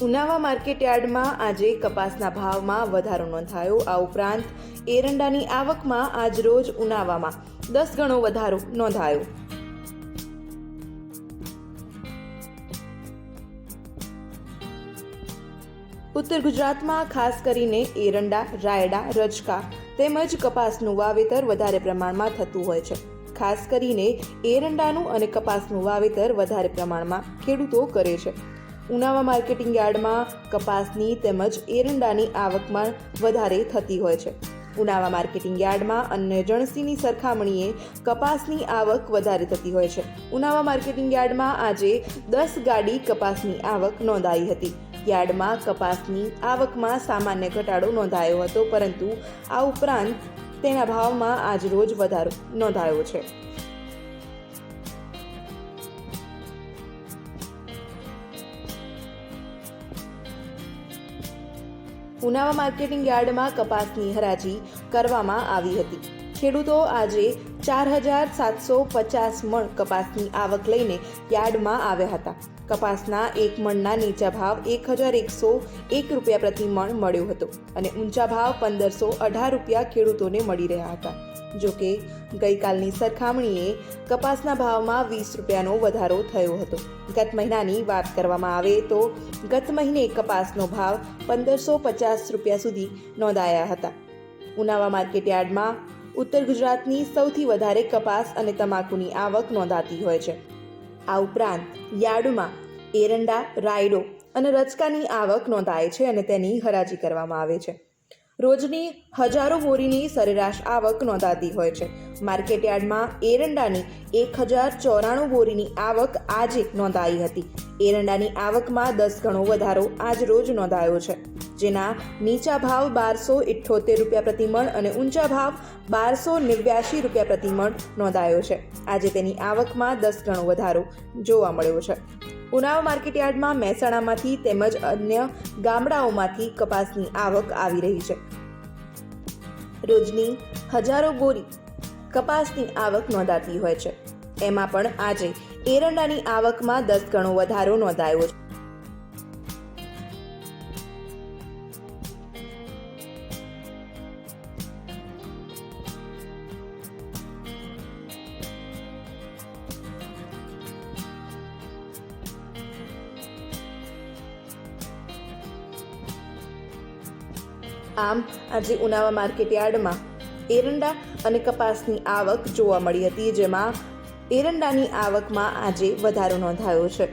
ઉનાવા માર્કેટયાર્ડમાં આજે કપાસના ભાવમાં વધારો નોંધાયો। આ ઉપરાંત એરંડાની આવકમાં આજરોજ ઉનાવામાં 10 ગણો વધારો નોંધાયો। ઉત્તર ગુજરાતમાં ખાસ કરીને એરંડા, રાયડા, રજકા તેમજ કપાસનું વાવેતર વધારે પ્રમાણમાં થતું હોય છે। ખાસ કરીને એરંડાનું અને કપાસનું વાવેતર વધારે પ્રમાણમાં ખેડૂતો કરે છે। ઉનાવા માર્કેટિંગ યાર્ડમાં કપાસની તેમજ એરંડાની આવકમાં વધારે થતી હોય છે। ઉનાવા માર્કેટિંગ યાર્ડમાં અન્ય જણસીની સરખામણીએ કપાસની આવક વધારે થતી હોય છે। ઉનાવા માર્કેટિંગ યાર્ડમાં આજે 10 ગાડી કપાસની આવક નોંધાઈ હતી। યાર્ડમાં કપાસની આવકમાં સામાન્ય ઘટાડો નોંધાયો હતો, પરંતુ આ ઉપરાંત તેના ભાવમાં આજરોજ વધારો નોંધાયો છે। ઉનાવા માર્કેટિંગ યાર્ડમાં કપાસની હરાજી કરવામાં આવી હતી। ખેડૂતો આજે 4750 મણ કપાસની આવક લઈને યાર્ડમાં આવ્યા હતા। કપાસના એક મણના નીચા ભાવ 1101 રૂપિયા પ્રતિ મણ મળ્યો હતો અને ઊંચા ભાવ 1518 રૂપિયા ખેડૂતોને મળી રહ્યા હતા। જોકે ગઈકાલની સરખામણીએ કપાસના ભાવમાં 20 રૂપિયાનો વધારો થયો હતો। ગત મહિનાની વાત કરવામાં આવે તો ગત મહિને કપાસનો ભાવ 1550 રૂપિયા સુધી નોંધાયા હતા। ઉનાવા માર્કેટયાર્ડમાં ઉત્તર ગુજરાતની સૌથી વધારે કપાસ અને તમાકુની આવક નોંધાતી હોય છે। આ ઉપરાંત યાર્ડમાં એરંડા, રાયડો અને રચકાની આવક નોંધાય છે અને તેની હરાજી કરવામાં આવે છે। રોજની હજારો બોરીની સરેરાશ આવક નોંધાતી હોય છે। માર્કેટયાર્ડમાં એરંડાની 1094 બોરીની આવક આજે નોંધાઈ હતી। એરંડાની આવકમાં 10 ગણો વધારો આજ રોજ નોંધાયો છે, જેના નીચા ભાવ 1278 રૂપિયા પ્રતિ મણ અને ઊંચા ભાવ 1289 રૂપિયા પ્રતિ મણ નોંધાયો છે। આજે તેની આવકમાં 10 ગણો વધારો જોવા મળ્યો છે। ઉનાવા માર્કેટયાર્ડમાં મહેસાણામાંથી તેમજ અન્ય ગામડાઓમાંથી કપાસની આવક આવી રહી છે। રોજની હજારો બોરી કપાસની આવક નોંધાતી હોય છે। એમાં પણ આજે એરંડાની આવકમાં 10 ગણો વધારો નોંધાયો છે। આમ આજે ઉનાવા માર્કેટયાર્ડમાં એરંડા અને કપાસની આવક જોવા મળી હતી, જેમાં એરંડાની આવકમાં આજે વધારો નોંધાયો છે।